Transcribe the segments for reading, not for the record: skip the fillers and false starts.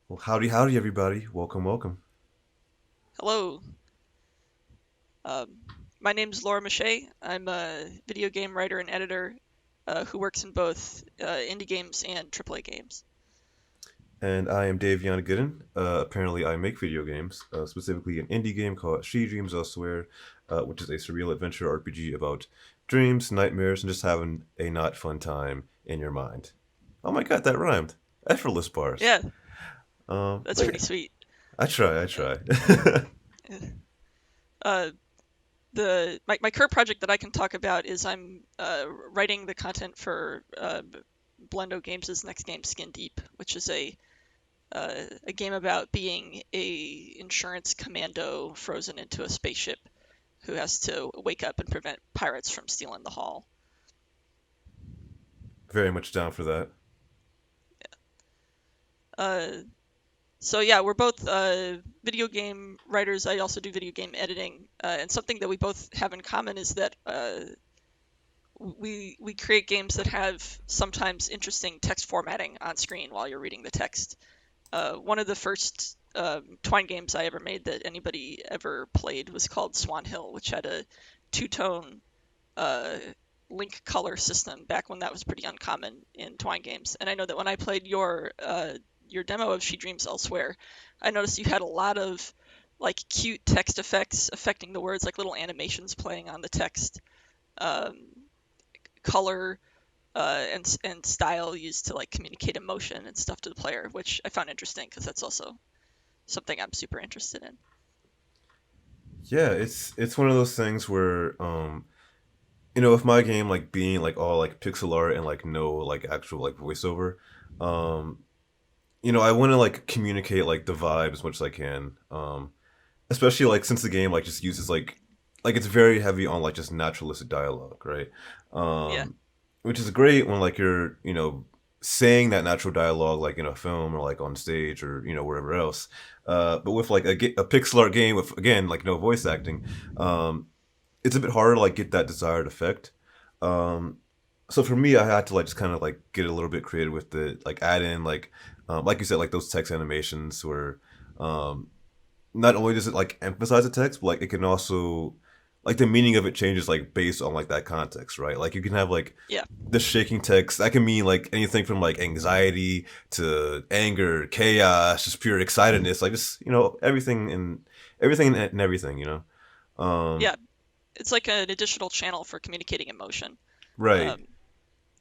Well, howdy, everybody. Welcome. Hello. Um, my name's Laura Michet. I'm a video game writer and editor who works in both indie games and AAA games. And I am Davionne Gooden. Apparently, I make video games, specifically an indie game called She Dreams Elsewhere, which is a surreal adventure RPG about dreams, nightmares, and just having a not fun time in your mind. Oh my god, that rhymed. Effortless bars. Yeah, Um, that's but pretty yeah, sweet. I Uh, try. uh, my current project that I can talk about is I'm writing the content for Blendo Games' next game, Skin Deep, which is a game about being a insurance commando frozen into a spaceship who has to wake up and prevent pirates from stealing the haul. Very much down for that. Uh, so yeah, we're both video game writers. I also do video game editing, and something that we both have in common is that we create games that have sometimes interesting text formatting on screen while you're reading the text. One of the first Twine games I ever made that anybody ever played was called Swan Hill, which had a two-tone uh, link color system back when that was pretty uncommon in Twine games. And I know that when I played your demo of She Dreams Elsewhere, I noticed you had a lot of like cute text effects affecting the words, like little animations playing on the text, um, color and style used to like communicate emotion and stuff to the player, which I found interesting because that's also something I'm super interested in. Yeah, it's one of those things where with my game like being like all like pixel art and like no like actual like voiceover, um, I want to like communicate like the vibe as much as I can. Especially like since the game like just uses like it's very heavy on like just naturalistic dialogue, right? Yeah, Um, which is great when like you're saying that natural dialogue like in a film or like on stage or wherever else. But with like a pixel art game with again like no voice acting, um, it's a bit harder to like get that desired effect. Um, so for me, I had to like just kind of like get a little bit creative with it, like add in like you said, like those text animations where um, not only does it like emphasize the text, but like it can also like the meaning of it changes like based on like that context, right? Like you can have like yeah, the shaking text that can mean like anything from like anxiety to anger, chaos, just pure excitedness, like just everything and everything, yeah. It's like an additional channel for communicating emotion. right. Um,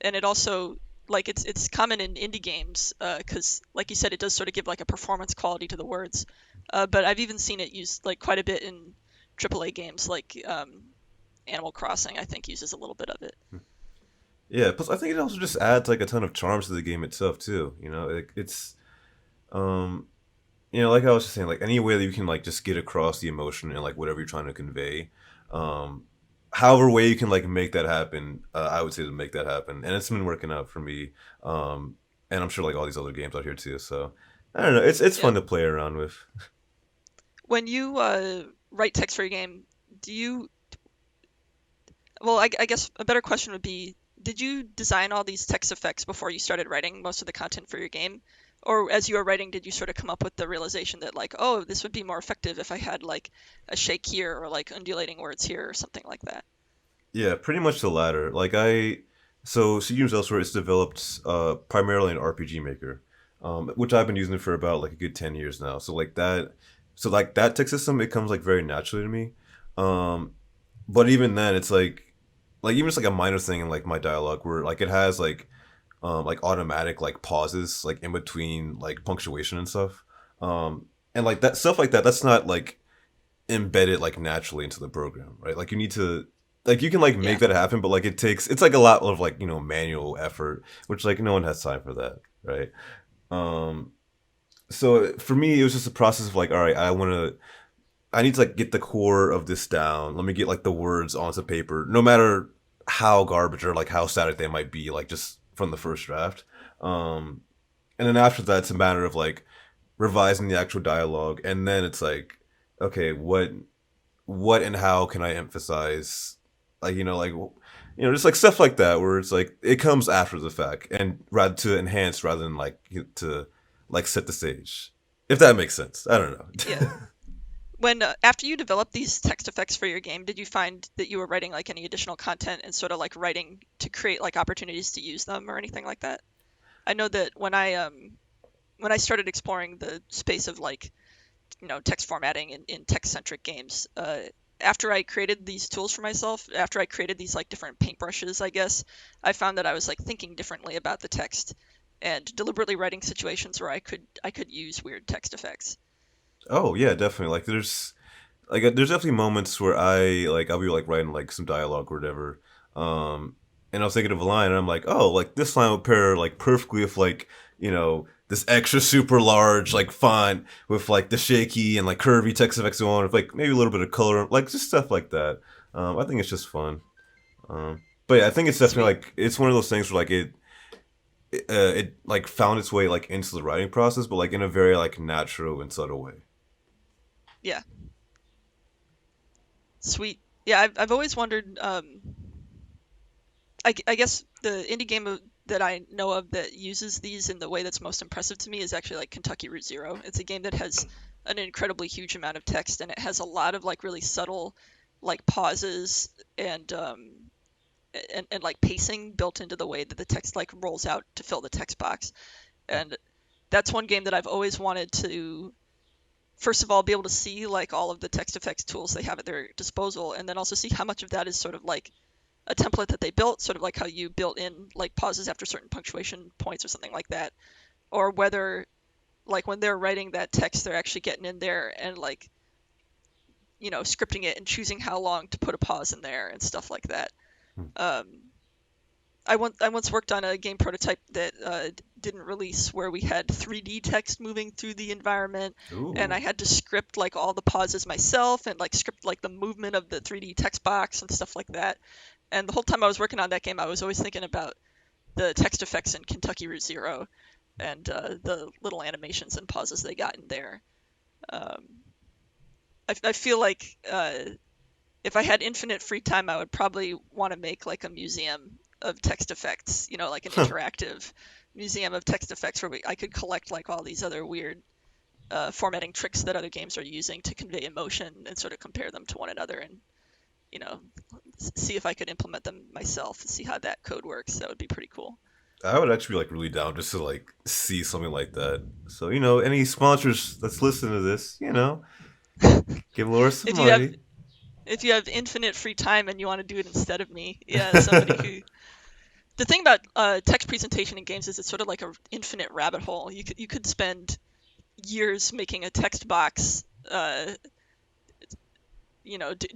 and it also like it's common in indie games because like you said it does sort of give like a performance quality to the words, but I've even seen it used like quite a bit in AAA games like Animal Crossing. I think uses a little bit of it. Yeah, plus I think it also just adds like a ton of charms to the game itself too. It's um like I was just saying, like any way that you can like just get across the emotion and like whatever you're trying to convey, um, however way you can like make that happen, I would say to make that happen, and it's been working out for me. And I'm sure like all these other games out here too. So I don't know, it's Yeah. fun to play around with. When you write text for your game, do you? Well, I guess a better question would be, did you design all these text effects before you started writing most of the content for your game? Or as you were writing, did you sort of come up with the realization that like, oh, this would be more effective if I had like a shake here or like undulating words here or something like that? Yeah, pretty much the latter. So Studio Zevere is developed primarily in RPG Maker, which I've been using it for about like a good 10 years now. So like that tech system, it comes like very naturally to me. Um, but even then, it's like even just like a minor thing in like my dialogue where like it has like automatic like pauses like in between like punctuation and stuff. And like that stuff like that, that's not like embedded like naturally into the program, right? Like you need to like you can like make Yeah, that happen, but like it's like a lot of like manual effort, which like no one has time for that, right? Um, so for me, it was just a process of like, all right, I need to like get the core of this down. Let me get like the words onto paper, no matter how garbage or like how static they might be, like just from the first draft. Um, and then after that, it's a matter of like revising the actual dialogue, and then it's like, okay, what and how can I emphasize, just like stuff like that, where it's like it comes after the fact, and rather to enhance rather than like to like set the stage. If that makes sense. I don't Yeah. know. When after you developed these text effects for your game, did you find that you were writing like any additional content and sort of like writing to create like opportunities to use them or anything like that? I know that when I started exploring the space of like text formatting in text centric games, after I created these tools for myself, after I created these like different paintbrushes, I guess, I found that I was like thinking differently about the text and deliberately writing situations where I could use weird text effects. Oh yeah, definitely. There's definitely moments where I'll be like writing like some dialogue or whatever, and I was thinking of a line and I'm like, oh, like this line would pair like perfectly with like this extra super large like font with like the shaky and like curvy text effects on with like maybe a little bit of color, like just stuff like that. I think it's just fun. But yeah, I think it's definitely Sweet. like it's one of those things where like it like found its way like into the writing process, but like in a very like natural and subtle way. Yeah. Sweet. Yeah, I've always wondered. I guess the indie game that I know of that uses these in the way that's most impressive to me is actually like Kentucky Route Zero. It's a game that has an incredibly huge amount of text and it has a lot of like really subtle like pauses and and like pacing built into the way that the text like rolls out to fill the text box. And that's one game that I've always wanted to first of all be able to see like all of the text effects tools they have at their disposal and then also see how much of that is sort of like a template that they built, sort of like how you built in like pauses after certain punctuation points or something like that, or whether like when they're writing that text, they're actually getting in there and like scripting it and choosing how long to put a pause in there and stuff like that. Um, I once worked on a game prototype that didn't release where we had 3D text moving through the environment, and I Ooh. had to script like all the pauses myself and like script like the movement of the 3D text box and stuff like that. And the whole time I was working on that game, I was always thinking about the text effects in Kentucky Route Zero and the little animations and pauses they got in there. Um, I feel like if I had infinite free time, I would probably want to make like a museum of text effects, like an interactive museum of text effects where I could collect like all these other weird formatting tricks that other games are using to convey emotion and sort of compare them to one another and, you know, see if I could implement them myself, see how that code works. That would be pretty cool. I would actually be like really down just to like see something like that. So any sponsors that's listening to this, give Laura some if you have money. if you have infinite free time and you want to do it instead of me, yeah, somebody who the thing about text presentation in games is it's sort of like an infinite rabbit hole. You could spend years making a text box,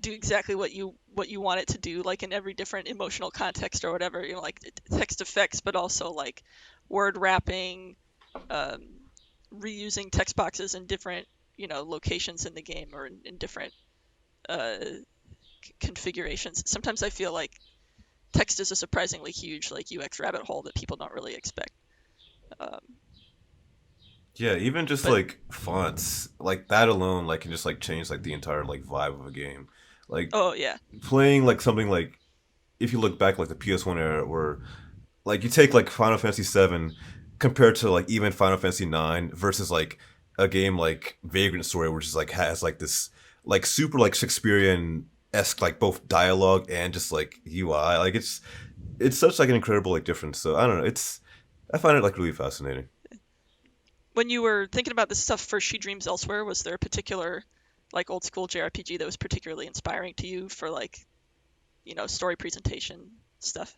do exactly what you want it to do, like in every different emotional context or whatever. Like text effects, but also like word wrapping, um, reusing text boxes in different locations in the game or in different uh, configurations. Sometimes I feel like text is a surprisingly huge like UX rabbit hole that people don't really expect. Um, Yeah, even just but like fonts, like that alone, like can just like change like the entire like vibe of a game. Like oh yeah, playing like something like if you look back like the PS1 era, where like you take like Final Fantasy VII compared to like even Final Fantasy IX versus like a game like Vagrant Story, which is like has like this like super like Shakespearean esque like both dialogue and just like UI. Like it's such like an incredible like difference. So I don't know. I find it like really fascinating. when you were thinking about this stuff for She Dreams Elsewhere, was there a particular like old school JRPG that was particularly inspiring to you for like story presentation stuff?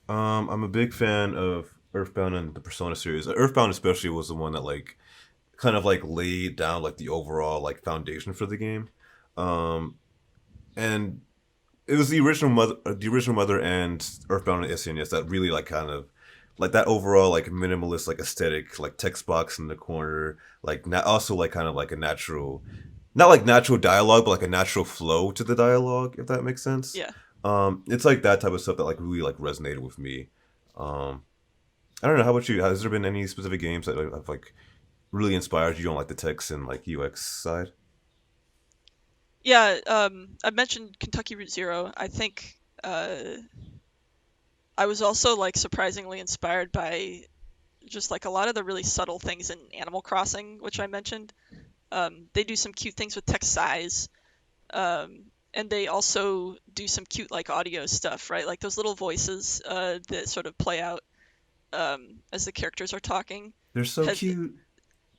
I'm a big fan of Earthbound and the Persona series. Earthbound especially was the one that like kind of like laid down like the overall like foundation for the game. Um, and it was the original mother and Earthbound and SNES that really like kind of like that overall like minimalist like aesthetic like text box in the corner like also like kind of like a natural not like natural dialogue but like a natural flow to the dialogue if that makes sense. Yeah. It's like that type of stuff that like really like resonated with me. um I don't know, how about you? Has there been any specific games that have like really inspired you on like the text and like UX side? Yeah, I mentioned Kentucky Route Zero. I think I was also like surprisingly inspired by just like a lot of the really subtle things in Animal Crossing, which I mentioned. They do some cute things with text size, and they also do some cute like audio stuff, right? Like those little voices that sort of play out as the characters are talking. They're so Have cute.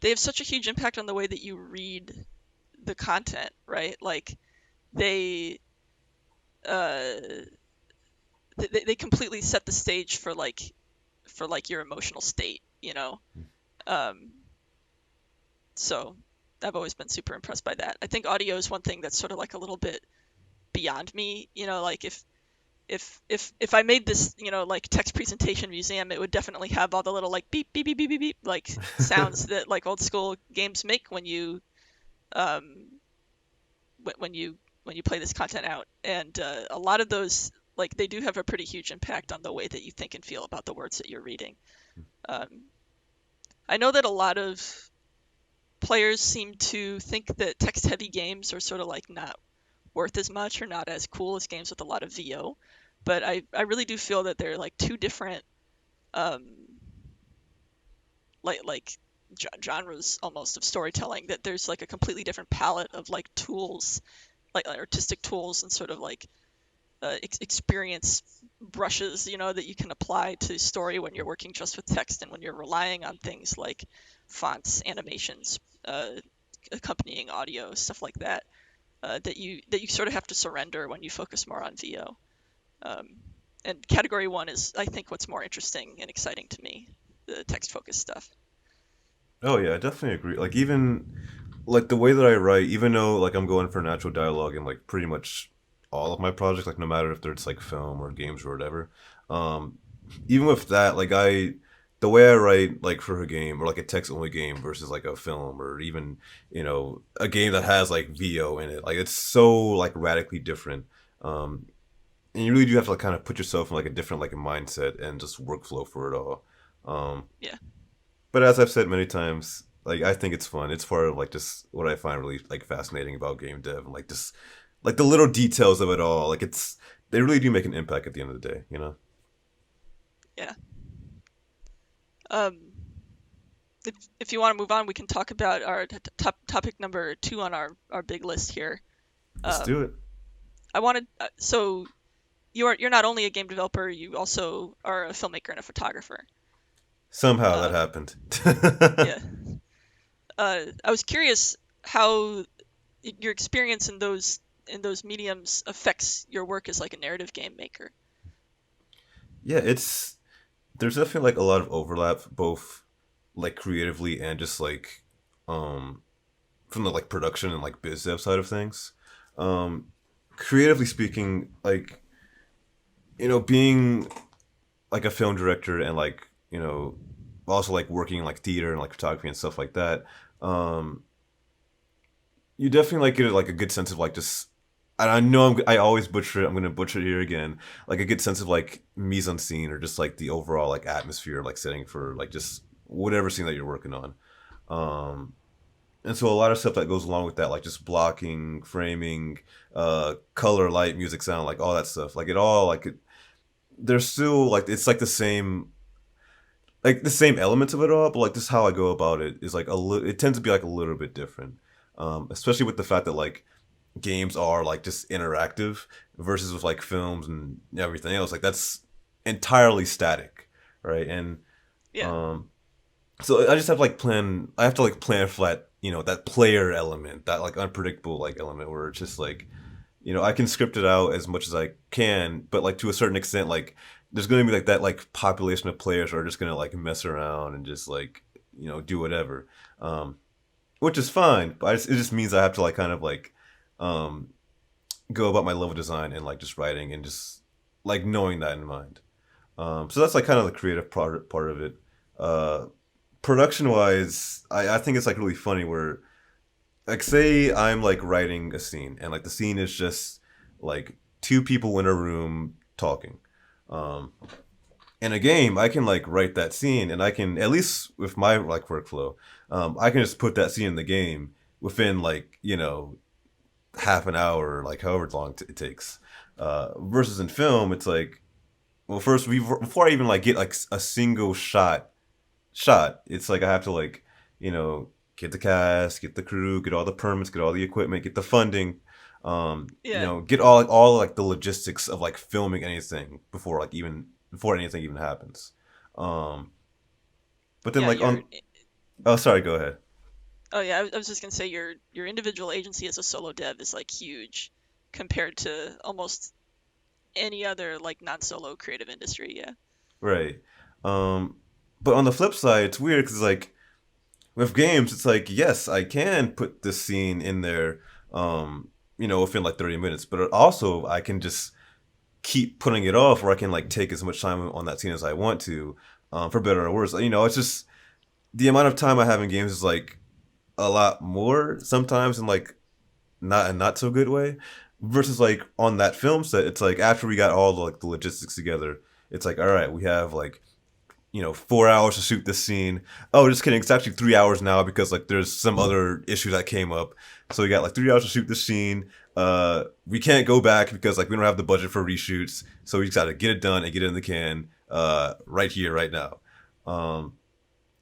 They have such a huge impact on the way that you read the content, right? Like they uh, they completely set the stage for like your emotional state, you know. Um, so I've always been super impressed by that. I think audio is one thing that's sort of like a little bit beyond me, you know. Like if I made this, you know, like text presentation museum, it would definitely have all the little like beep beep beep beep beep beep like sounds that like old school games make um when you when you play this content out. And a lot of those, like, they do have a pretty huge impact on the way that you think and feel about the words that you're reading. Um, I know that a lot of players seem to think that text-heavy games are sort of like not worth as much or not as cool as games with a lot of VO, but I really do feel that they're like two different um, like genres almost of storytelling. That there's like a completely different palette of like tools, like artistic tools and sort of like experience brushes, you know, that you can apply to story when you're working just with text and when you're relying on things like fonts, animations, accompanying audio, stuff like that, that you sort of have to surrender when you focus more on VO. Um, and category one is, I think, what's more interesting and exciting to me, the text focused stuff. Oh yeah, I definitely agree. Like even like the way that I write, even though like I'm going for natural dialogue in like pretty much all of my projects, like no matter if it's like film or games or whatever. Um, Even with that, like the way I write like for a game or like a text only game versus like a film or even a game that has like VO in it, like it's so like radically different. Um, and you really do have to like kind of put yourself in like a different like mindset and just workflow for it all. Um, Yeah, but as I've said many times, like I think it's fun. It's part of like just what I find really like fascinating about game dev and like just like the little details of it all. Like they really do make an impact at the end of the day, you know? yeah. Um, if you want to move on, we can talk about our topic number two on our big list here. Let's do it. Um, I wanted so you're not only a game developer, you also are a filmmaker and a photographer. Somehow that Um, happened. yeah. I was curious how your experience in those mediums affects your work as like a narrative game maker. Yeah, there's definitely like a lot of overlap both like creatively and just like um from the like production and like biz dev side of things. Um Creatively speaking, like being like a film director and like also like working in like theater and like photography and stuff like that. Um you definitely like get like a good sense of like just and I know I always butcher it. I'm gonna butcher it here again. Like a good sense of like mise en scene or just like the overall like atmosphere, like setting for like just whatever scene that you're working on. Um, and so a lot of stuff that goes along with that, like just blocking, framing, color, light, music, sound, like all that stuff. Like it all there's still like it's like the same elements of it all, but like this is how I go about it is like it tends to be like a little bit different. Especially with the fact that like games are like just interactive versus with like films and everything else. Like that's entirely static, right? And Yeah, um, so I just have like plan. I have to like plan for that, that player element, that like unpredictable like element where it's just like, I can script it out as much as I can, but like to a certain extent, like there's gonna be like that like population of players who are just gonna like mess around and just like do whatever. Um, which is fine, but it just means I have to like kind of like um, go about my level design and like just writing and just like knowing that in mind. So that's like kind of the creative part of it. Uh, Production wise, I think it's like really funny where like say I'm like writing a scene and like the scene is just like two people in a room talking. Um, in a game, I can like write that scene and I can at least with my like workflow, I can just put that scene in the game within like half an hour, like however long it takes. Versus in film, it's like, well, first before I even like get like a single shot shot. It's like I have to like, you know, get the cast, get the crew, get all the permits, get all the equipment, get the funding, Yeah, get all like the logistics of like filming anything before like even before anything even happens. Um, but then yeah, like on oh sorry, go ahead. oh yeah, I was just gonna say your individual agency as a solo dev is like huge compared to almost any other like non-solo creative industry. Yeah. Right. Um, but on the flip side, it's weird because like with games, it's like yes, I can put this scene in there, within like 30 minutes, but also I can just keep putting it off, or I can like take as much time on that scene as I want to, for better or worse. It's just the amount of time I have in games is like a lot more sometimes, in like not so good way, versus like on that film set, it's like after we got all the logistics together, it's like all right, we have like 4 hours to shoot this scene. Oh, just kidding. It's actually 3 hours now because like there's some other issue that came up. So we got like 3 hours to shoot this scene. We can't go back because like we don't have the budget for reshoots. So we just got to get it done and get it in the can. Right here, right now. Um,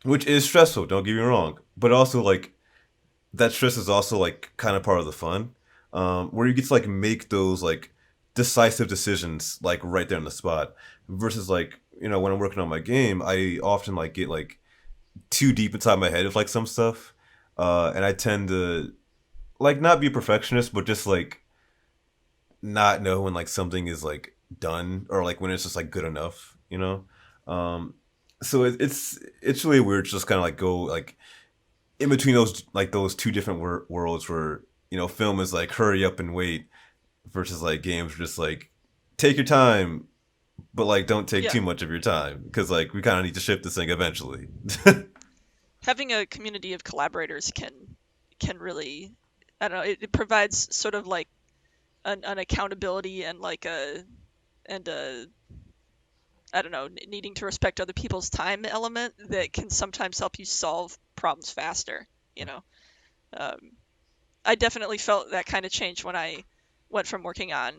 which is stressful. Don't get me wrong, but also like that stress is also like kind of part of the fun, where you get to like make those like decisive decisions like right there on the spot, versus like when I'm working on my game, I often like get like too deep inside my head of like some stuff, and I tend to like not be a perfectionist, but just like not know when like something is like done, or like when it's just like good enough. um so it's really weird to just kind of like go like in between those two different worlds, where film is like hurry up and wait, versus like games are just like take your time, but like don't take Yeah. too much of your time because like we kind of need to ship this thing eventually. Having a community of collaborators can really, I don't know, it provides sort of like an accountability and like a I don't know, needing to respect other people's time element that can sometimes help you solve problems faster, you know. Um, I definitely felt that kind of change when I went from working on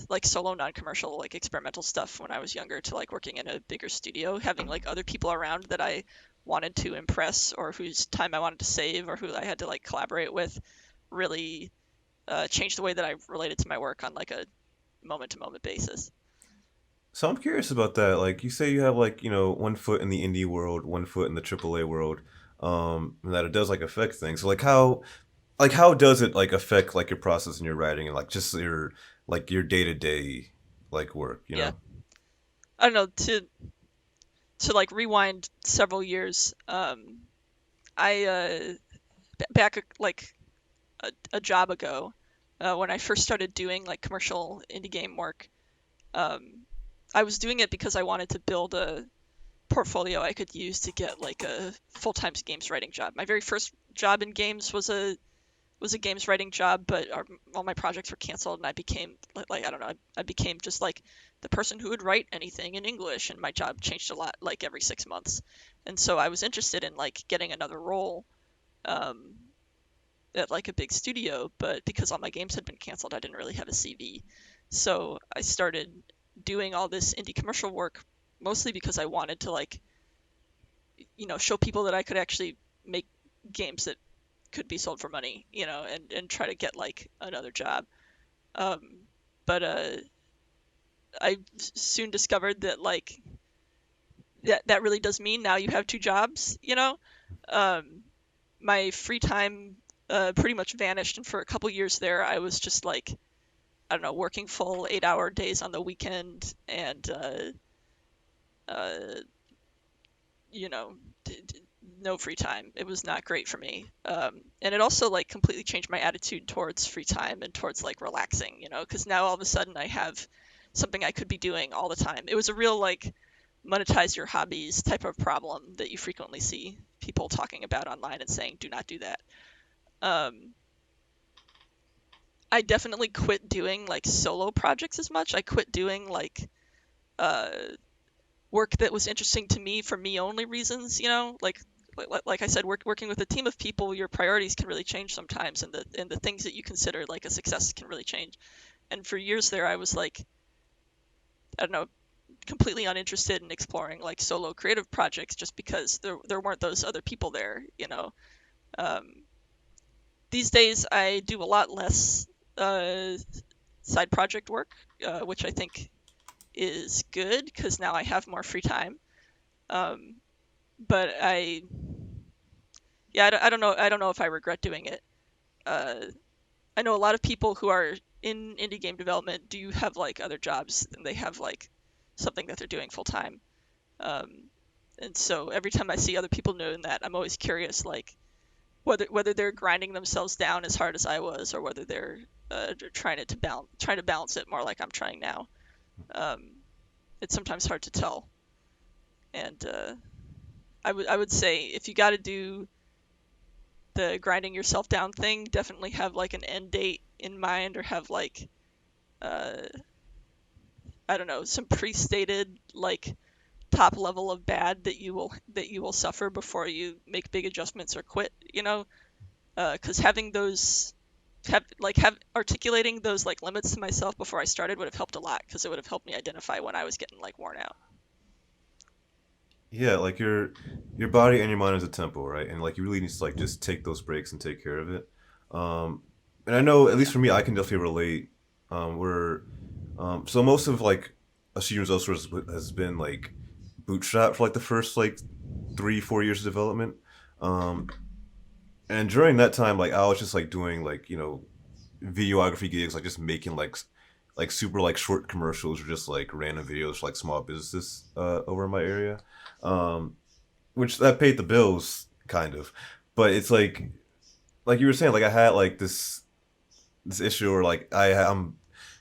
like solo non-commercial like experimental stuff when I was younger to like working in a bigger studio, having like other people around that I wanted to impress or whose time I wanted to save or who I had to like collaborate with really changed the way that I related to my work on like a moment to moment basis. So I'm curious about that. Like you say, you have like one foot in the indie world, one foot in the AAA world, and that it does like affect things. So like how does it like affect like your process and your writing and like just your day to day like work? Yeah. I don't know, to like rewind several years. I back like a job ago, when I first started doing like commercial indie game work, um, I was doing it because I wanted to build a portfolio I could use to get like a full-time games writing job. My very first job in games was a games writing job, but all my projects were canceled, and I became like I don't know, I became just like the person who would write anything in English, and my job changed a lot like every 6 months, and so I was interested in like getting another role um, at like a big studio, but because all my games had been canceled, I didn't really have a CV, so I started doing all this indie commercial work mostly because I wanted to like show people that I could actually make games that could be sold for money, and try to get like another job. Um, but I soon discovered that like that really does mean now you have two jobs. Um, my free time pretty much vanished, and for a couple years there, I was just like I don't know, working full 8-hour days on the weekend, and uh, you know, no free time. It was not great for me. And it also like completely changed my attitude towards free time and towards like relaxing, because now all of a sudden I have something I could be doing all the time. It was a real like monetize your hobbies type of problem that you frequently see people talking about online and saying, do not do that. Um, I definitely quit doing like solo projects as much. I quit doing like uh, work that was interesting to me for me only reasons, like I said, working with a team of people, your priorities can really change sometimes, and the things that you consider like a success can really change. And for years there, I was like, I don't know, completely uninterested in exploring like solo creative projects just because there weren't those other people there, you know. Um, these days I do a lot less uh, side project work, which I think is good because now I have more free time. Um, but yeah, I don't know if I regret doing it. Uh, I know a lot of people who are in indie game development do have like other jobs and they have like something that they're doing full time. Um, and so every time I see other people doing that, I'm always curious, like whether they're grinding themselves down as hard as I was, or whether they're trying to balance it more like I'm trying now. Um, it's sometimes hard to tell, and I would say if you got to do the grinding yourself down thing, definitely have like an end date in mind, or have like uh, I don't know, some pre-stated like top level of bad that you will suffer before you make big adjustments or quit. You know, because having those have articulating those like limits to myself before I started would have helped a lot because it would have helped me identify when I was getting like worn out. Yeah, like your body and your mind is a temple, right? And like you really need to like just take those breaks and take care of it. Um, and I know, at least Yeah. for me, I can definitely relate. Where so most of like a student's outsource has been like bootstrap for like the first like 3 4 years of development. Um, and during that time, like I was just like doing like videography gigs, like just making like super like short commercials or just like random videos for like small businesses over in my area, um, which that paid the bills kind of. But it's like you were saying, like I had like this issue where like I'm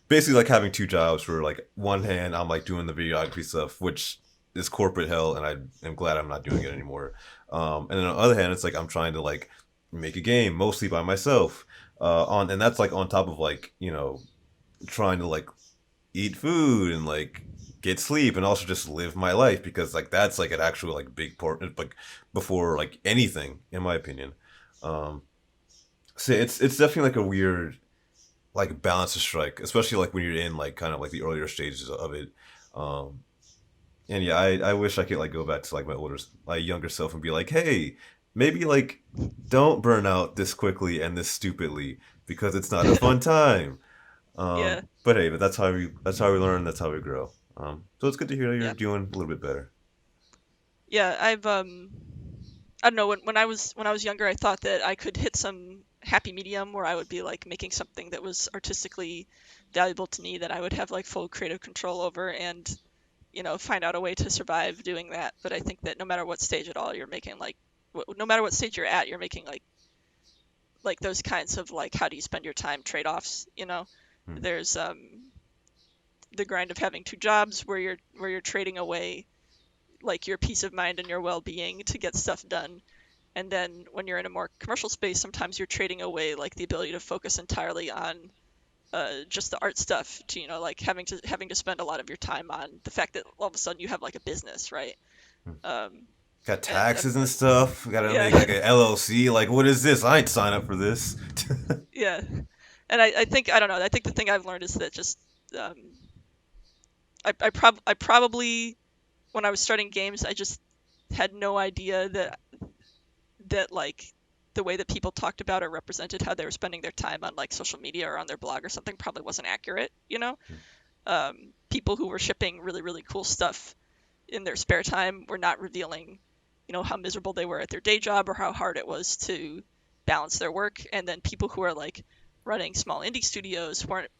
basically like having two jobs where like one hand I'm like doing the videography stuff, which is corporate hell, and I am glad I'm not doing it anymore. And then on the other hand, it's like I'm trying to like make a game mostly by myself. On and that's like on top of like trying to like eat food and like get sleep and also just live my life because like that's like an actual like big part like before like anything in my opinion. Um, so it's definitely like a weird like balance to strike, especially like when you're in like kind of like the earlier stages of it. Um, and yeah, I wish I could like go back to like my younger self and be like, hey, maybe like don't burn out this quickly and this stupidly because it's not a fun time. Yeah. But hey, but that's how we learn. That's how we grow. So it's good to hear that you're Yeah. doing a little bit better. Yeah. I don't know, when I was younger, I thought that I could hit some happy medium where I would be like making something that was artistically valuable to me that I would have like full creative control over, and find out a way to survive doing that. But I think that no matter what stage at all you're making, like no matter what stage you're at, you're making like those kinds of like how do you spend your time trade-offs. Hmm. There's the grind of having two jobs where you're trading away like your peace of mind and your well-being to get stuff done. And then when you're in a more commercial space, sometimes you're trading away like the ability to focus entirely on just the art stuff to like having to spend a lot of your time on the fact that all of a sudden you have like a business, right? um, Got and taxes and stuff. Got to yeah. make like an LLC. Like, what is this? I ain't sign up for this. Yeah. And I think I don't know, I think the thing I've learned is that just um, I probably, when I was starting games, I just had no idea that like the way that people talked about or represented how they were spending their time on like social media or on their blog or something probably wasn't accurate. People who were shipping really really cool stuff in their spare time were not revealing how miserable they were at their day job or how hard it was to balance their work. And then people who are like running small indie studios weren't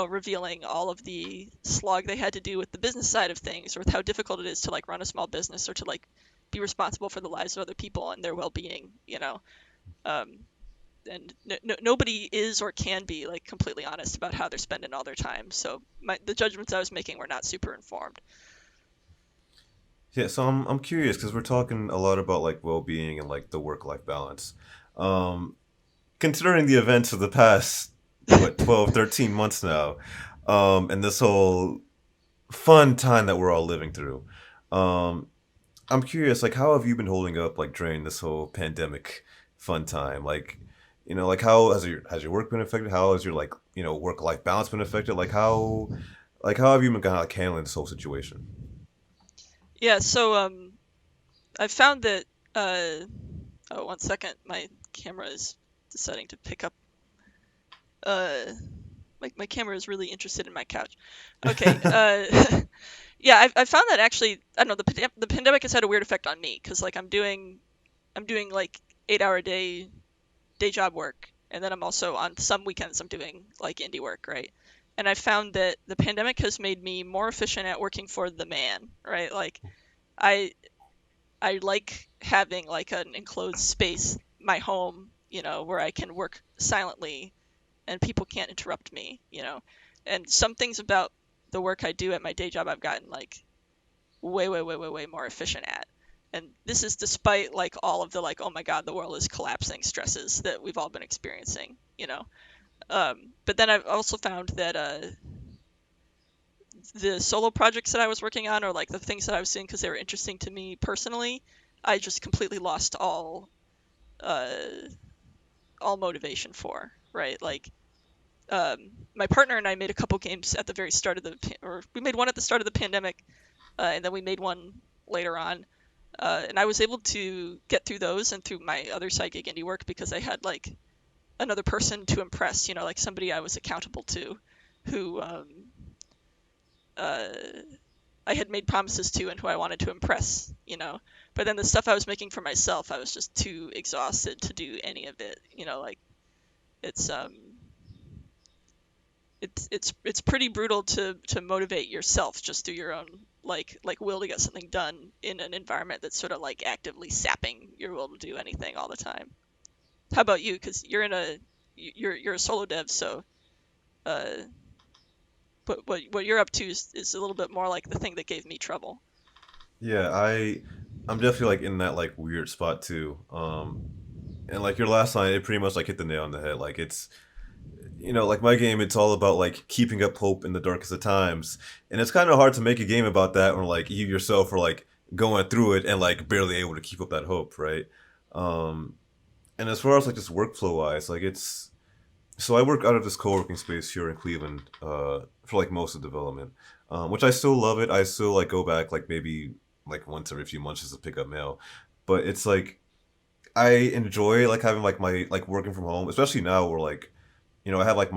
revealing all of the slog they had to do with the business side of things, or with how difficult it is to like run a small business or to like be responsible for the lives of other people and their well-being. Um, and nobody is or can be like completely honest about how they're spending all their time. So the judgments I was making were not super informed. Yeah, so I'm curious because we're talking a lot about like well-being and like the work-life balance. Um, Considering the events of the past what 12, 13 months now, and this whole fun time that we're all living through. Um, I'm curious, like, how have you been holding up, like, during this whole pandemic fun time? Like, like, how has your work been affected? How has your like, work life balance been affected? Like, how, Like, how have you been kind of like handling this whole situation? Yeah, so I found that oh, one second, my camera is deciding to pick up uh my camera is really interested in my couch. Okay, yeah, I found that actually, I don't know, the pandemic has had a weird effect on me because like I'm doing like 8 hour day job work, and then I'm also on some weekends I'm doing like indie work, right? And I found that the pandemic has made me more efficient at working for the man, right? Like I I like having like an enclosed space, my home, where I can work silently and people can't interrupt me, And some things about the work I do at my day job I've gotten like way, way, way, way, way more efficient at. And this is despite like all of the like, oh my God, the world is collapsing stresses that we've all been experiencing. But then I've also found that the solo projects that I was working on, or like the things that I was seeing because they were interesting to me personally, I just completely lost uh, all motivation for, right? Like my partner and I made a couple games at the very start of or we made one at the start of the pandemic, and then we made one later on. And I was able to get through those and through my other side gig indie work because I had like another person to impress, like somebody I was accountable to, who uh, I had made promises to and who I wanted to impress. But then the stuff I was making for myself, I was just too exhausted to do any of it. Like it's it's pretty brutal to motivate yourself just through your own like will to get something done in an environment that's sort of like actively sapping your will to do anything all the time. How about you? Because you're a solo dev, so uh, but what you're up to is a little bit more like the thing that gave me trouble. Yeah, I'm definitely like in that like weird spot too. And like your last line, it pretty much like hit the nail on the head. Like it's like my game, it's all about like keeping up hope in the darkest of times, and it's kind of hard to make a game about that when like you yourself are like going through it and like barely able to keep up that hope, right? Um, and as far as like just workflow wise, like it's so I work out of this co-working space here in Cleveland for like most of development, which I still love it. I still like go back like maybe like once every few months just to pick up mail, but it's like I enjoy like having like my like working from home, especially now where like I have like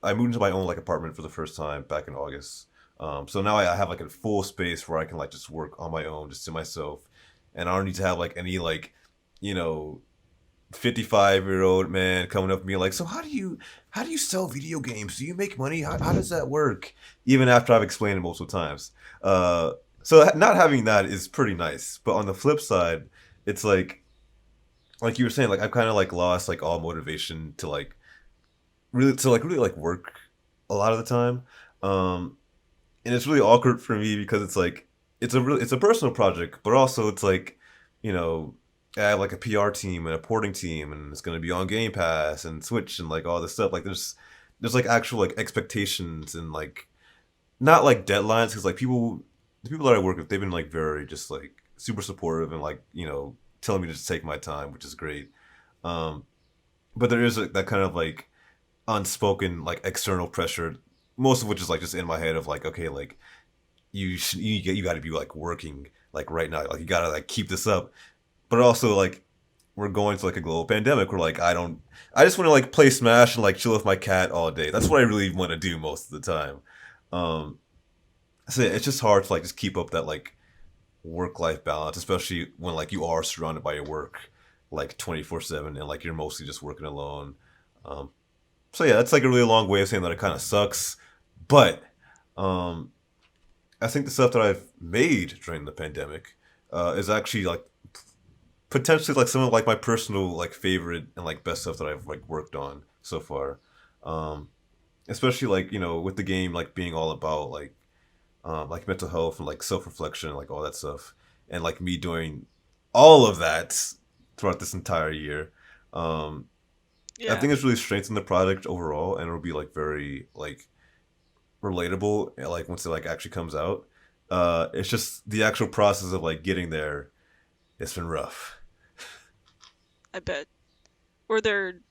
I moved into my own like apartment for the first time back in August. So now I have like a full space where I can like just work on my own, just to myself, and I don't need to have like any like you know 55-year-old man coming up to me like, so how do you sell video games? Do you make money? How does that work? Even after I've explained it multiple times. So not having that is pretty nice. But on the flip side, it's like you were saying, like I've kind of like lost like all motivation to really like work a lot of the time. Um, and it's really awkward for me because it's like it's a personal project, but also it's like, you know, I have like a PR team and a porting team, and it's gonna be on Game Pass and Switch and like all this stuff. Like there's like actual like expectations and like not like deadlines because like the people that I work with, they've been like very just like super supportive and like telling me to just take my time, which is great. Um, but there is that kind of like unspoken like external pressure, most of which is like just in my head of like, okay, like you got to be like working like right now, like you got to like keep this up, but also like we're going to like a global pandemic where like I just want to like play Smash and like chill with my cat all day. That's what I really want to do most of the time. um so yeah, it's just hard to like just keep up that like work life balance, especially when like you are surrounded by your work like 24/7 and like you're mostly just working alone. um so yeah, that's like a really long way of saying that it kind of sucks, but um I think the stuff that I've made during the pandemic is actually like potentially like some of like my personal like favorite and like best stuff that I've like worked on so far. Um, especially like with the game like being all about like mental health and like self reflection and like all that stuff, and like me doing all of that throughout this entire year. Um, I Yeah, think it's really strengthened the product overall, and it'll be like very like relatable like once it like actually comes out. It's just the actual process of like getting there. It's been rough. I bet. Were there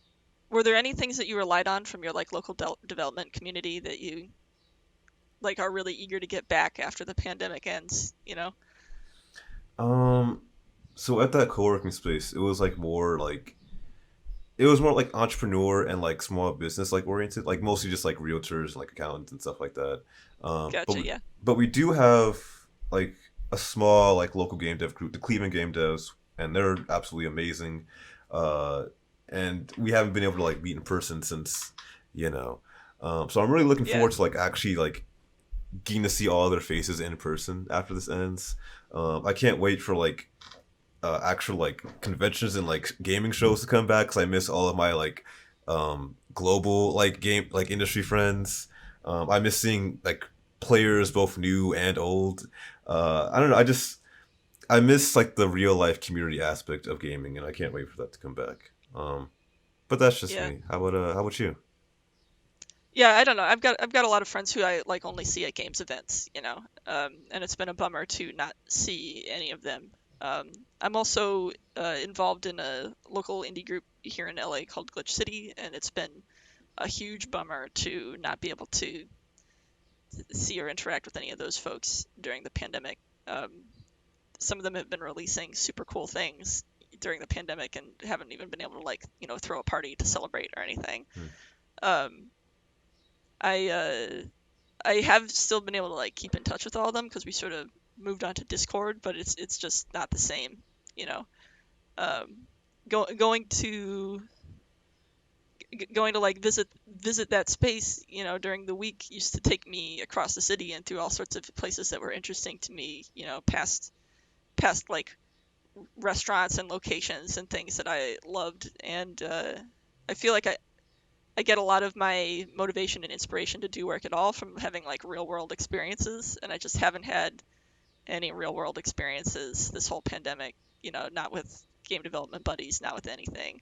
were there any things that you relied on from your like local development community that you like are really eager to get back after the pandemic ends, you know? Um, so at that co-working space, it was like more like it was more like entrepreneur and like small business like oriented, like mostly just like realtors and like accountants and stuff like that. Um, but Gotcha, we, yeah. but we do have like a small like local game dev group, the Cleveland Game Devs, and they're absolutely amazing. Uh, and we haven't been able to like meet in person since, you know. So I'm really looking Yeah. forward to like actually like getting to see all their faces in person after this ends. I can't wait for like actual like conventions and like gaming shows to come back because I miss all of my like global like game like industry friends. I miss seeing like players both new and old. I don't know. I miss like the real life community aspect of gaming, and I can't wait for that to come back. But that's just Yeah. me. How about you? Yeah, I don't know. I've got a lot of friends who I like only see at games events, you know. And it's been a bummer to not see any of them. I'm also involved in a local indie group here in LA called Glitch City, and it's been a huge bummer to not be able to see or interact with any of those folks during the pandemic. Um, some of them have been releasing super cool things during the pandemic and haven't even been able to like, you know, throw a party to celebrate or anything. Hmm. Um, I I have still been able to like keep in touch with all of them because we sort of moved on to Discord, but it's just not the same, you know. Um, going to going to like visit that space, you know, during the week used to take me across the city and through all sorts of places that were interesting to me, you know, past like restaurants and locations and things that I loved, and I feel like I get a lot of my motivation and inspiration to do work at all from having like real world experiences, and I just haven't had any real world experiences this whole pandemic, you know, not with game development buddies, not with anything.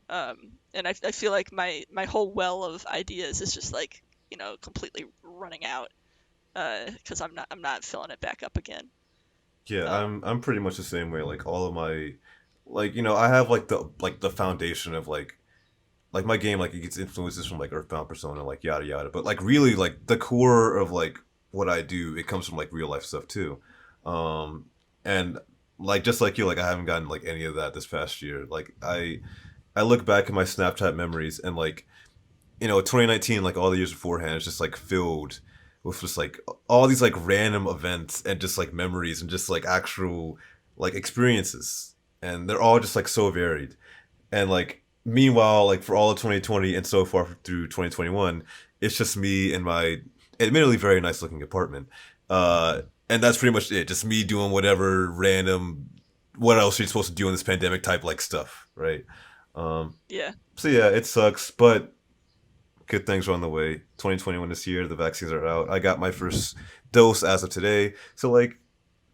And I feel like my whole well of ideas is just like, you know, completely running out because I'm not filling it back up again. Yeah, Um, I'm pretty much the same way. Like all of my, like I have like the foundation of like my game like it gets influences from like Earthbound Persona like yada yada, but like really like the core of like what I do it comes from like real life stuff too, and like just like you like I haven't gotten like any of that this past year. Like I look back at my Snapchat memories and like 2019 like all the years beforehand is just like filled with just like all these like random events and just like memories and just like actual like experiences, and they're all just like so varied. And like meanwhile, like for all of 2020 and so far through 2021, it's just me in my admittedly very nice looking apartment. And that's pretty much it. Just me doing whatever random what else are you supposed to do in this pandemic type like stuff, right? Um, yeah, so yeah, it sucks, but good things are on the way. 2021 this year, the vaccines are out. I got my first dose as of today. So like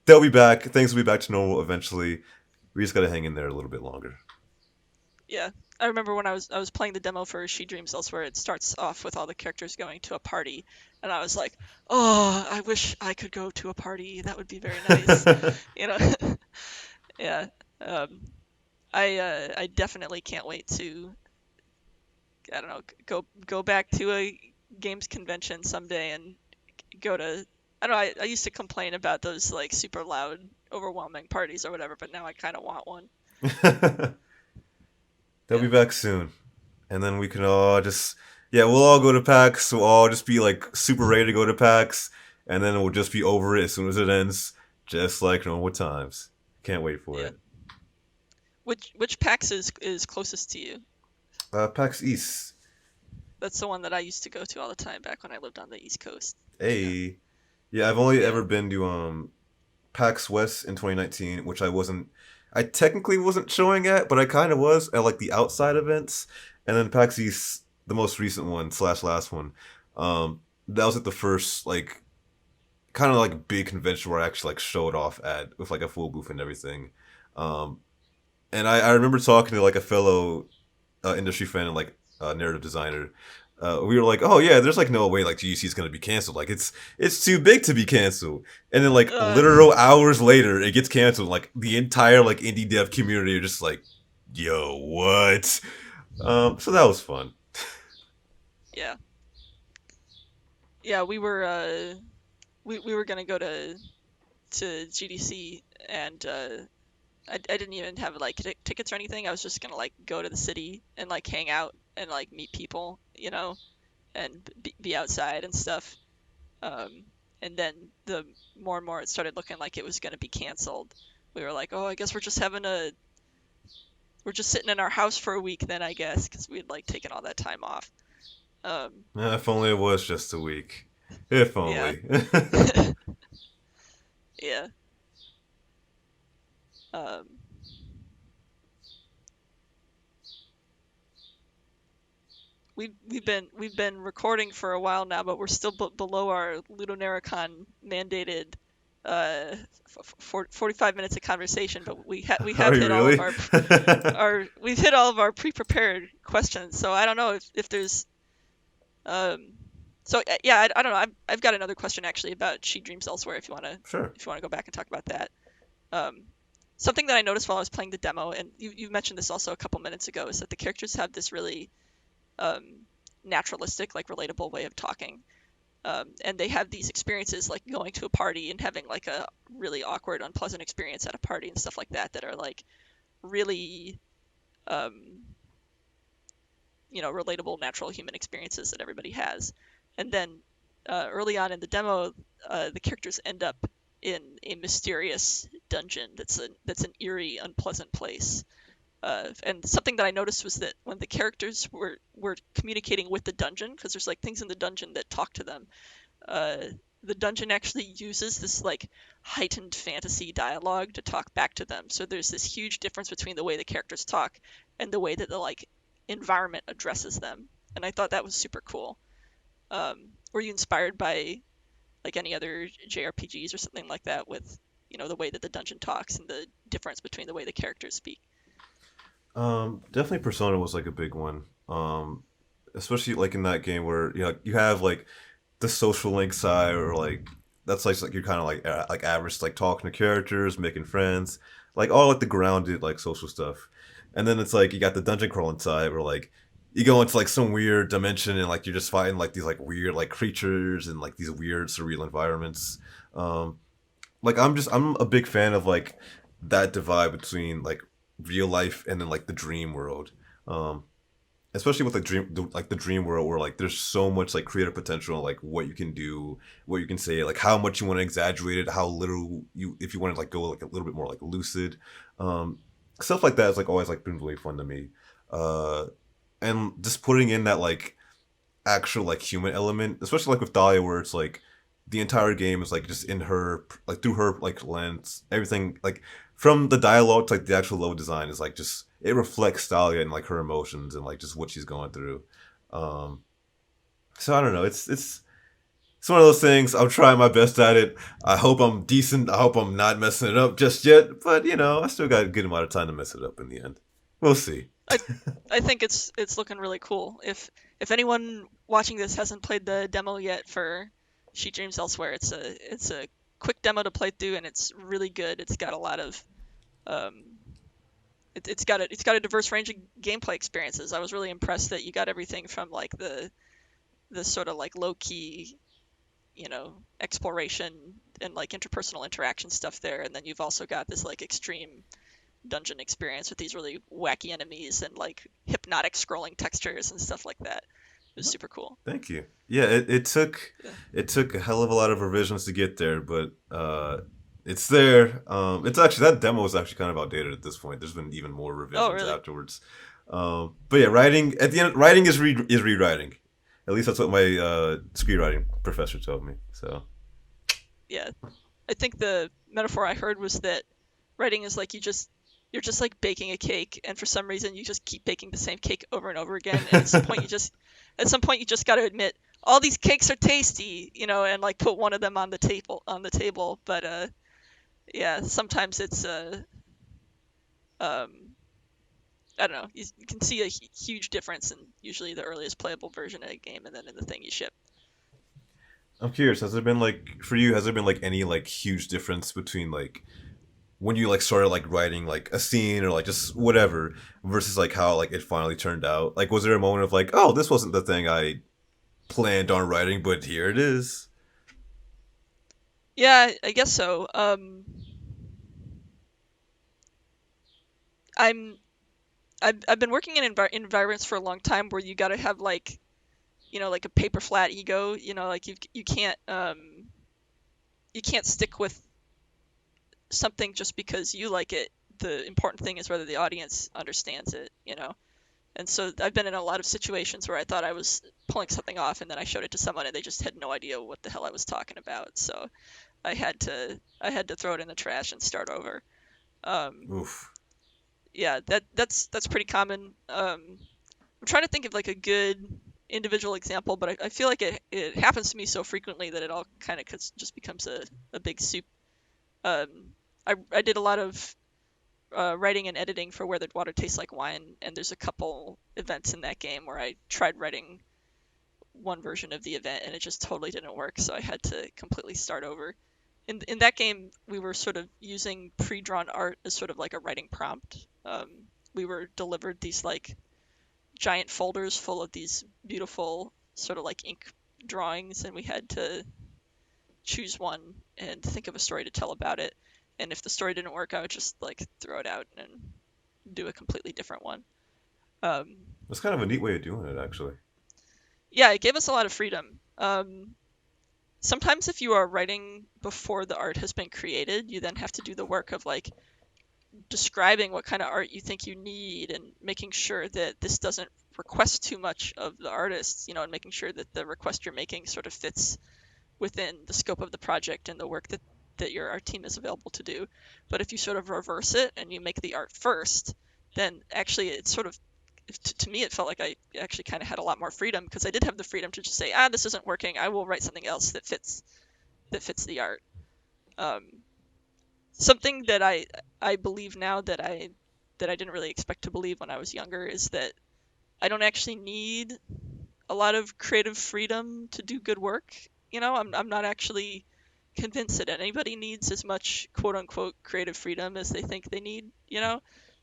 they'll be back. Things will be back to normal eventually. We just gotta hang in there a little bit longer. yeah. I remember when I was playing the demo for She Dreams Elsewhere, it starts off with all the characters going to a party, and I was like, "Oh, I wish I could go to a party. That would be very nice." You know? Yeah. Um, I definitely can't wait to, I don't know, go back to a games convention someday and go to, I don't know, I used to complain about those like super loud, overwhelming parties or whatever, but now I kind of want one. They'll be Yeah. back soon. And then we can all just yeah, we'll all go to PAX. We'll all just be like super ready to go to PAX, and then we'll just be over it as soon as it ends, just like normal times. Can't wait for Yeah. it. Which PAX is closest to you? PAX East. That's the one that I used to go to all the time back when I lived on the East Coast. Yeah. Hey, yeah, I've only Yeah. ever been to PAX West in 2019, which I technically wasn't showing at, but I kind of was at like the outside events, and then PAX East, the most recent one slash last one. That was at the first like kind of like big convention where I actually like showed off at with like a full booth and everything. Um, and I remember talking to like a fellow industry fan and like narrative designer. We were like, oh yeah, there's like no way like GEC is gonna be canceled. Like it's too big to be canceled. And then like Uh, literal hours later, it gets canceled. Like the entire like indie dev community are just like, yo, what? So that was fun. yeah. yeah, we were gonna go to GDC, and I didn't even have like tickets or anything. I was just gonna like go to the city and like hang out and like meet people, and be outside and stuff. Um, and then the more and more it started looking like it was gonna be canceled. We were like, oh, I guess we're just sitting in our house for a week then, I guess, because we had like taken all that time off. Um, If only it was just a week. If yeah, only. yeah. Um, we've been recording for a while now, but we're still below our LudoNarraCon mandated 45 minutes of conversation. But we Are have you hit all of really? our we've hit all of our pre-prepared questions. So I don't know if there's um yeah, I don't know. I've got another question actually about She Dreams Elsewhere if Sure. you want to go back and talk about that. Um, Something that I noticed while I was playing the demo, and you mentioned this also a couple minutes ago, is that the characters have this really um, naturalistic, like relatable way of talking. And they have these experiences like going to a party and having like a really awkward, unpleasant experience at a party and stuff like that that are like really, um, relatable, natural human experiences that everybody has. And then early on in the demo, the characters end up in a mysterious dungeon that's an eerie, unpleasant place. And something that I noticed was that when the characters were communicating with the dungeon, because there's like things in the dungeon that talk to them, uh, the dungeon actually uses this like heightened fantasy dialogue to talk back to them. So there's this huge difference between the way the characters talk and the way that the like environment addresses them. And I thought that was super cool. Were you inspired by like any other JRPGs or something like that with the way that the dungeon talks and the difference between the way the characters speak? Definitely Persona was like a big one. Especially like in that game where you have like the social link side or like that's like you're kind of like average like talking to characters, making friends, like all like the grounded like social stuff. And then it's like you got the dungeon crawling side where like you go into like some weird dimension and like you're just fighting like these like weird like creatures and like these weird surreal environments. Um, like I'm a big fan of like that divide between like real life and then like the dream world. Um, Especially with like the dream world where like there's so much like creative potential, like what you can do, what you can say, like how much you want to exaggerate it, how little you if you want to like go like a little bit more like lucid. um Stuff like that is like always like been really fun to me. uh and just putting in that like actual like human element, especially like with Dahlia, where it's like the entire game is like just in her like through her like lens. Everything like from the dialogue to like the actual level design is like just it reflects Dahlia and like her emotions and like just what she's going through. Um, so I don't know. It's one of those things. I'm trying my best at it. I hope I'm decent. I hope I'm not messing it up just yet. But I still got a good amount of time to mess it up in the end. We'll see. I I think it's looking really cool. If anyone watching this hasn't played the demo yet for She Dreams Elsewhere, it's a quick demo to play through and it's really good. It's got a lot of um, it's got a diverse range of gameplay experiences. I was really impressed that you got everything from like the sort of like low key, exploration and like interpersonal interaction stuff there, and then you've also got this like extreme dungeon experience with these really wacky enemies and like hypnotic scrolling textures and stuff like that. It was super cool. Thank you. Yeah, Yeah. it took a hell of a lot of revisions to get there, but it's there. It's actually that demo is actually kind of outdated at this point. There's been even more Oh, revisions really? afterwards. But yeah, writing at the end, writing is rewriting. At least that's what my screenwriting professor told me. So Yeah. I think the metaphor I heard was that writing is like you're just like baking a cake, and for some reason you just keep baking the same cake over and over again, and at some point you just got to admit all these cakes are tasty, and like put one of them on the table. But yeah, sometimes it's um I don't know. You can see a huge difference in usually the earliest playable version of a game and then in the thing you ship. I'm curious. Has there been like for you? Has there been like any like huge difference between like when you like started like writing like a scene or like just whatever versus like how like it finally turned out? Like, was there a moment of like, oh, this wasn't the thing I planned on writing, but here it is. Yeah, I guess so. I'm I've been working in environments for a long time where you got to have like, like a paper flat ego, like you can't stick with something just because you like it. The important thing is whether the audience understands it. And so I've been in a lot of situations where I thought I was pulling something off, and then I showed it to someone and they just had no idea what the hell I was talking about. So I had to throw it in the trash and start over. Um, Oof. yeah, that's pretty common. I'm trying to think of like a good individual example, but I feel like it happens to me so frequently that it all kind of just becomes a big soup. Um, I did a lot of writing and editing for Where the Water Tastes Like Wine, and there's a couple events in that game where I tried writing one version of the event and it just totally didn't work, so I had to completely start over. In that game, we were sort of using pre-drawn art as sort of like a writing prompt. We were delivered these like giant folders full of these beautiful sort of like ink drawings, and we had to choose one and think of a story to tell about it. And if the story didn't work, I would just like throw it out and do a completely different one. Um, That's kind of a neat way of doing it, actually. yeah, it gave us a lot of freedom. Sometimes if you are writing before the art has been created, you then have to do the work of like describing what kind of art you think you need and making sure that this doesn't request too much of the artist, and making sure that the request you're making sort of fits within the scope of the project and the work that your art team is available to do. But if you sort of reverse it and you make the art first, then actually it's sort of, to me, it felt like I actually kind of had a lot more freedom, because I did have the freedom to just say, this isn't working. I will write something else that fits the art. Um, Something that I believe now that I didn't really expect to believe when I was younger is that I don't actually need a lot of creative freedom to do good work. I'm not actually convinced that anybody needs as much quote unquote creative freedom as they think they need.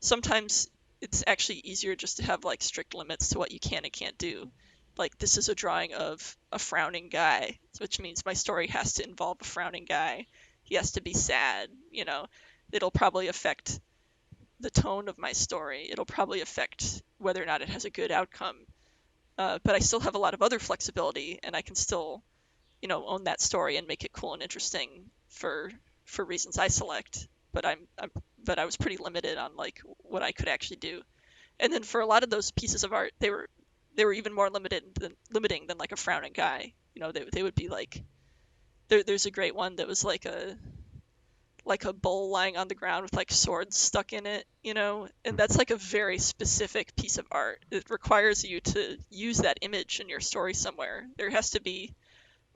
Sometimes it's actually easier just to have like strict limits to what you can and can't do. Like, this is a drawing of a frowning guy, which means my story has to involve a frowning guy. He has to be sad. It'll probably affect the tone of my story. It'll probably affect whether or not it has a good outcome. But I still have a lot of other flexibility, and I can still, own that story and make it cool and interesting for reasons I select. But I was pretty limited on like what I could actually do. And then for a lot of those pieces of art, they were even more limiting than like a frowning guy. They would be like, there's a great one that was like a bowl lying on the ground with like swords stuck in it. And that's like a very specific piece of art. It requires you to use that image in your story somewhere. There has to be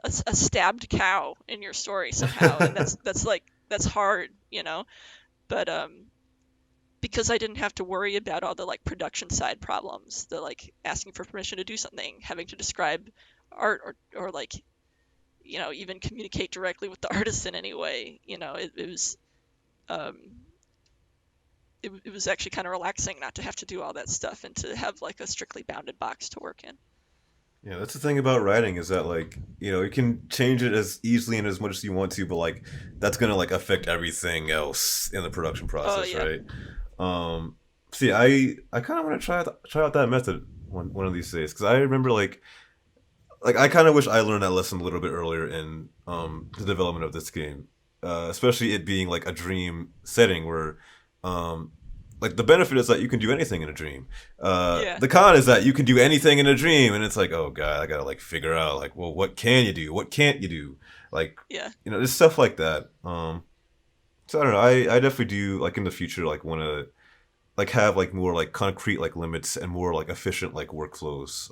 a stabbed cow in your story somehow, and that's hard. But because I didn't have to worry about all the like production side problems, the like asking for permission to do something, having to describe art, or like, even communicate directly with the artist in any way. Um, it was actually kind of relaxing not to have to do all that stuff and to have like a strictly bounded box to work in. Yeah, that's the thing about writing is that like you can change it as easily and as much as you want to, but like that's gonna like affect everything else in the production Oh process, yeah. right? Um, See, I kind of want to try out that method one of these days because I remember like I kind of wish I learned that lesson a little bit earlier in the development of this game, especially it being like a dream setting where um, like the benefit is that you can do anything in a dream. Yeah. The con is that you can do anything in a dream, and it's like, oh god, I gotta like figure out like, well, what can you do? What can't you do? Like, Yeah. there's stuff like that. So I don't know. I definitely do like in the future like want to like have like more like concrete like limits and more like efficient like workflows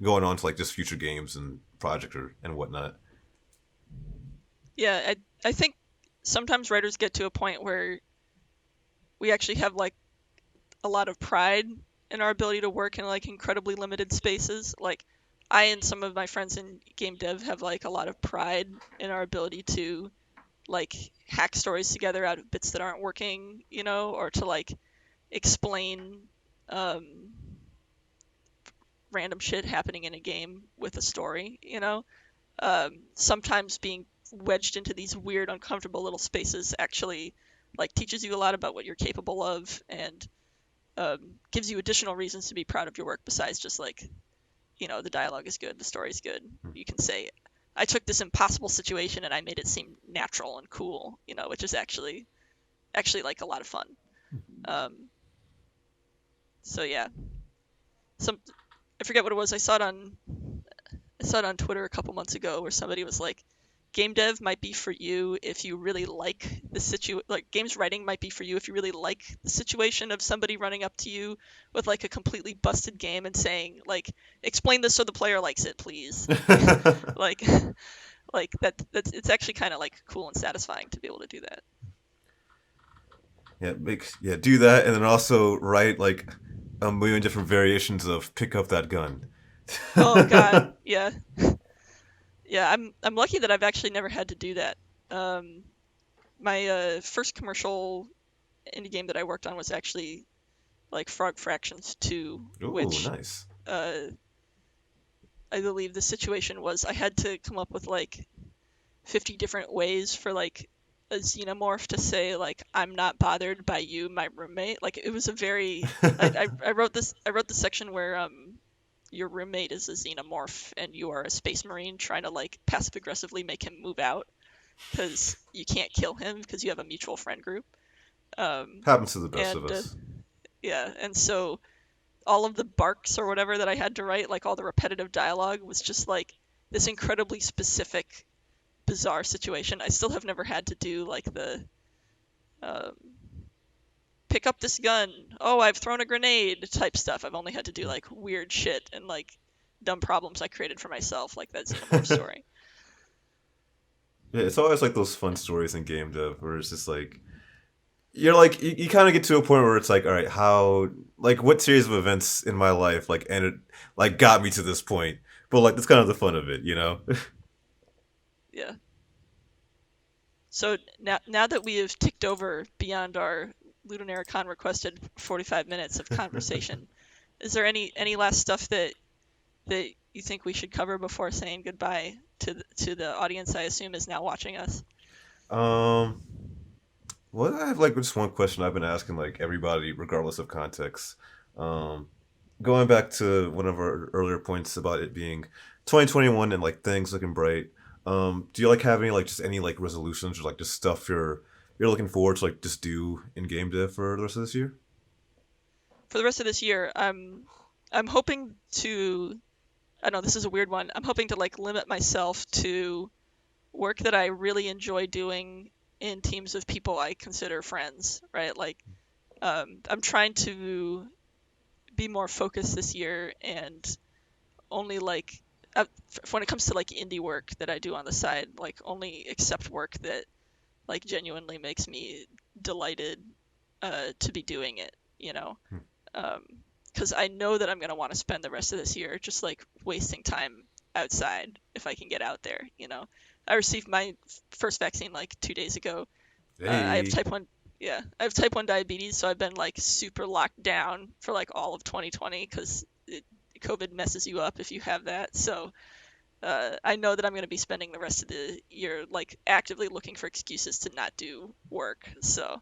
going on to like just future games and project and whatnot. Yeah. I think sometimes writers get to a point where we actually have like a lot of pride in our ability to work in like incredibly limited spaces. Like, I and some of my friends in game dev have like a lot of pride in our ability to like hack stories together out of bits that aren't working, or to like explain um, random shit happening in a game with a story, you know? Sometimes being wedged into these weird, uncomfortable little spaces actually like teaches you a lot about what you're capable of and gives you additional reasons to be proud of your work besides just like, you know, the dialogue is good, the story's good. You can say, I took this impossible situation and I made it seem natural and cool, you know, which is actually like a lot of fun. Um, so yeah, some I forget what it was. I saw it on Twitter a couple months ago where somebody was like, game dev might be for you if you really like like games writing might be for you if you really like the situation of somebody running up to you with like a completely busted game and saying like, explain this so the player likes it, please. like that's it's actually kind of like cool and satisfying to be able to do that. Do that, and then also write like a million different variations of pick up that gun. Oh God, yeah. Yeah, I'm lucky that I've actually never had to do that. Um, my first commercial indie game that I worked on was actually like Frog Fractions 2, Ooh, which nice. uh, I believe the situation was I had to come up with like 50 different ways for like a xenomorph to say like, I'm not bothered by you, my roommate. Like it was a very I wrote the section where your roommate is a xenomorph and you are a space marine trying to like passive aggressively make him move out because you can't kill him because you have a mutual friend group. Um, Happens to the best of and us. Yeah, and so all of the barks or whatever that I had to write, like all the repetitive dialogue, was just like this incredibly specific, bizarre situation. I still have never had to do like the um, pick up this gun. Oh, I've thrown a grenade type stuff. I've only had to do like weird shit and like dumb problems I created for myself, like that Xenomorph story. Yeah, it's always like those fun stories in game dev where it's just like you're like you kind of get to a point where it's like, all right, how like what series of events in my life like ended like got me to this point, but like that's kind of the fun of it, you know. Yeah. So now that we have ticked over beyond our LudoNarraCon requested 45 minutes of conversation, is there any last stuff that you think we should cover before saying goodbye to the audience I assume is now watching us? um, well, I have like just one question I've been asking like everybody, regardless of context. Um, Going back to one of our earlier points about it being 2021 and like things looking bright. Do you like have any like just any like resolutions or like just stuff you're looking forward to like just do in game dev for the rest of this year? For the rest of this year, I'm hoping to I don't know, this is a weird one. I'm hoping to like limit myself to work that I really enjoy doing in teams of people I consider friends, right? Like I'm trying to be more focused this year and only like when it comes to like indie work that I do on the side, like only accept work that like genuinely makes me delighted to be doing it, you know? Because I know that I'm gonna want to spend the rest of this year just like wasting time outside if I can get out there, you know? I received my first vaccine like 2 days ago. I have Hey, type 1. Yeah, I have type 1 diabetes, so I've been like super locked down for like all of 2020 because COVID messes you up if you have that. So I know that I'm going to be spending the rest of the year like actively looking for excuses to not do work. So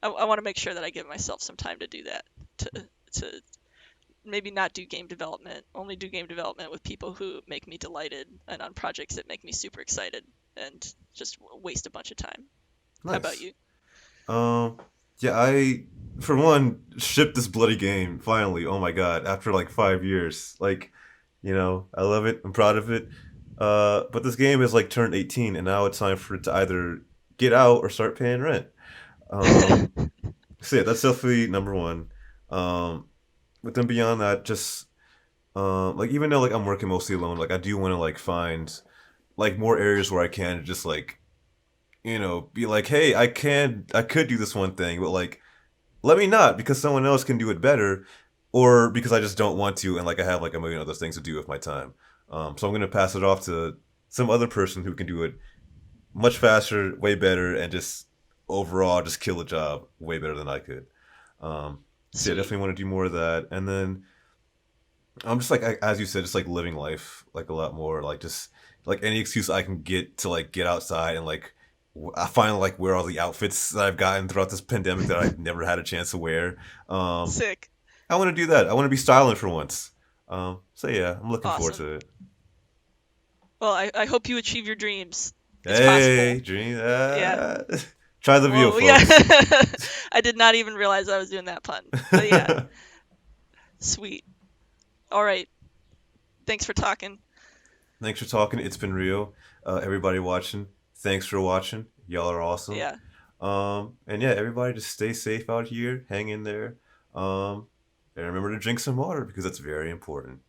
I want to make sure that I give myself some time to do that. To to maybe not do game development, only do game development with people who make me delighted and on projects that make me super excited, and just waste a bunch of time. How about nice. you? Um, yeah, I for one shipped this bloody game finally. Oh my god, after like 5 years, like I love it. I'm proud of it. But this game is like turned 18, and now it's time for it to either get out or start paying rent. Um, so yeah, that's definitely number one. Um, but then beyond that, just like even though like I'm working mostly alone, like I do want to like find like more areas where I can just like be like, hey, I could do this one thing, but like let me not because someone else can do it better, or because I just don't want to, and like I have like a million other things to do with my time. So I'm gonna pass it off to some other person who can do it much faster, way better, and just overall just kill a job way better than I could. So yeah, Sweet. definitely want to do more of that, and then I'm just like as you said, just like living life like a lot more. Like just like any excuse I can get to like get outside and like I finally like wear all the outfits that I've gotten throughout this pandemic that I've never had a chance to wear. Um, Sick. I want to do that. I want to be styling for once. So yeah, I'm looking forward Awesome. to it. Well, I hope you achieve your dreams. It's Hey, possible. dream. Yeah. Try the view, Well, yeah. folks. I did not even realize I was doing that pun. But yeah, sweet. All right. Thanks for talking. Thanks for talking. It's been Rio. Everybody watching, thanks for watching. Y'all are awesome. Yeah, And yeah, everybody just stay safe out here. Hang in there. Um, and remember to drink some water because that's very important.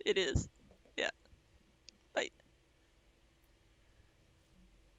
it is.